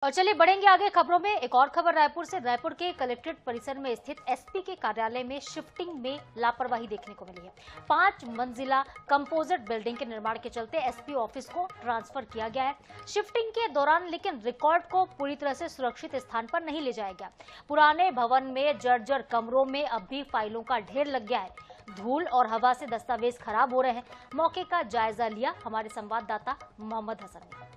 और चलिए बढ़ेंगे आगे खबरों में। एक और खबर रायपुर से। रायपुर के कलेक्ट्रेट परिसर में स्थित एसपी के कार्यालय में शिफ्टिंग में लापरवाही देखने को मिली है। 5 मंजिला कंपोजिट बिल्डिंग के निर्माण के चलते एसपी ऑफिस को ट्रांसफर किया गया है शिफ्टिंग के दौरान, लेकिन रिकॉर्ड को पूरी तरह से सुरक्षित स्थान पर नहीं ले जाया गया। पुराने भवन में जर्जर कमरों में अब भी फाइलों का ढेर लग गया है। धूल और हवा से दस्तावेज खराब हो रहे हैं। मौके का जायजा लिया हमारे संवाददाता मोहम्मद हसन ने।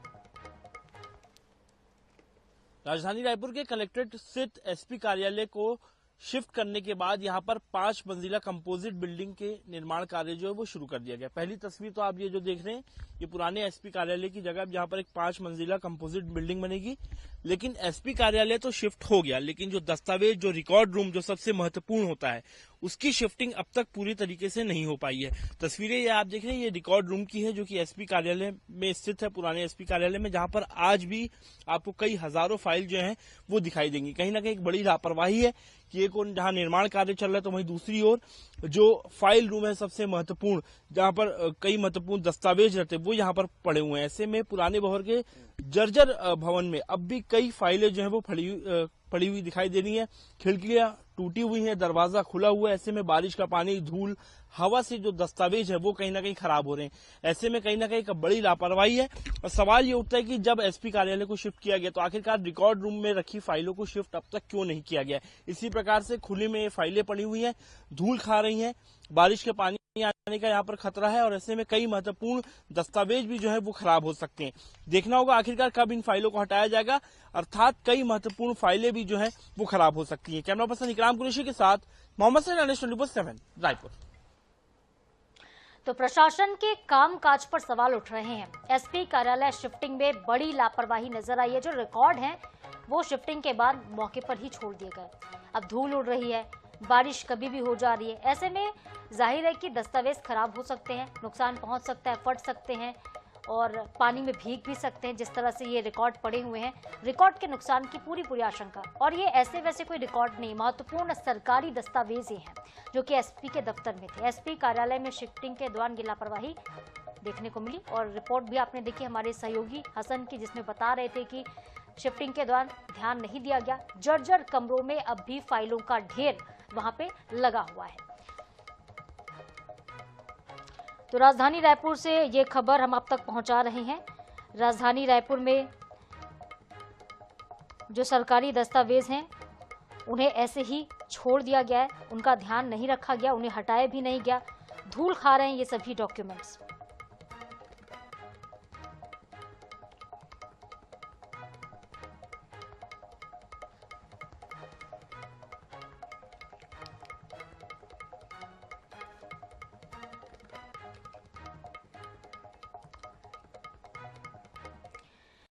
राजधानी रायपुर के कलेक्ट्रेट स्थित एसपी कार्यालय को शिफ्ट करने के बाद यहां पर 5 मंजिला कंपोजिट बिल्डिंग के निर्माण कार्य जो है वो शुरू कर दिया गया। पहली तस्वीर तो आप ये जो देख रहे हैं, ये पुराने एसपी कार्यालय की जगह जहां पर एक 5 मंजिला कंपोजिट बिल्डिंग बनेगी। लेकिन एसपी कार्यालय तो शिफ्ट हो गया, लेकिन जो दस्तावेज, जो रिकॉर्ड रूम जो सबसे महत्वपूर्ण होता है, उसकी शिफ्टिंग अब तक पूरी तरीके से नहीं हो पाई है। तस्वीरें ये आप देख रहे हैं, ये रिकॉर्ड रूम की है जो कि एसपी कार्यालय में स्थित है, पुराने एसपी कार्यालय में, जहां पर आज भी आपको कई हजारों फाइल जो हैं वो दिखाई देंगी। कहीं ना कहीं एक बड़ी लापरवाही है कि एक और जहां निर्माण कार्य चल रहा है तो वहीं दूसरी ओर जो फाइल रूम है सबसे महत्वपूर्ण, जहां पर कई महत्वपूर्ण दस्तावेज रहते हैं, वो यहाँ पर पड़े हुए हैं। ऐसे में पुराने भवन के जर्जर भवन में अब भी कई फाइलें जो है वो पड़ी हुई दिखाई दे रही है। खिड़कियां टूटी हुई हैं, दरवाजा खुला हुआ है। ऐसे में बारिश का पानी, धूल, हवा से जो दस्तावेज है वो कहीं ना कहीं खराब हो रहे हैं। ऐसे में कहीं ना कहीं एक बड़ी लापरवाही है। और सवाल ये उठता है कि जब एसपी कार्यालय को शिफ्ट किया गया तो आखिरकार रिकॉर्ड रूम में रखी फाइलों को शिफ्ट अब तक क्यों नहीं किया गया। इसी प्रकार से खुले में ये फाइलें पड़ी हुई हैं, धूल खा रही हैं, बारिश के पानी आने का यहाँ पर खतरा है और ऐसे में कई महत्वपूर्ण दस्तावेज भी जो है वो खराब हो सकते हैं। देखना होगा आखिरकार कब इन फाइलों को हटाया जाएगा, अर्थात कई महत्वपूर्ण फाइलें भी जो है वो खराब हो सकती हैं। कैमरा पर्सन इकराम कुरैशी के साथ मोहम्मद सैन, रायपुर। तो प्रशासन के कामकाज पर सवाल उठ रहे हैं। एसपी कार्यालय शिफ्टिंग में बड़ी लापरवाही नजर आई है। जो रिकॉर्ड हैं वो शिफ्टिंग के बाद मौके पर ही छोड़ दिए गए। अब धूल उड़ रही है, बारिश कभी भी हो जा रही है। ऐसे में जाहिर है कि दस्तावेज खराब हो सकते हैं, नुकसान पहुंच सकता है, फट सकते हैं और पानी में भीग भी सकते हैं। जिस तरह से ये रिकॉर्ड पड़े हुए हैं, रिकॉर्ड के नुकसान की पूरी आशंका। और ये ऐसे वैसे कोई रिकॉर्ड नहीं, महत्वपूर्ण सरकारी दस्तावेज ही हैं जो कि एसपी के दफ्तर में थे। एसपी कार्यालय में शिफ्टिंग के दौरान ये लापरवाही देखने को मिली और रिपोर्ट भी आपने देखी हमारे सहयोगी हसन की, जिसमें बता रहे थे कि शिफ्टिंग के दौरान ध्यान नहीं दिया गया। जर्जर कमरों में अब भी फाइलों का ढेर वहां पे लगा हुआ है। तो राजधानी रायपुर से ये खबर हम आप तक पहुंचा रहे हैं। राजधानी रायपुर में जो सरकारी दस्तावेज हैं उन्हें ऐसे ही छोड़ दिया गया है, उनका ध्यान नहीं रखा गया, उन्हें हटाया भी नहीं गया। धूल खा रहे हैं ये सभी डॉक्यूमेंट्स।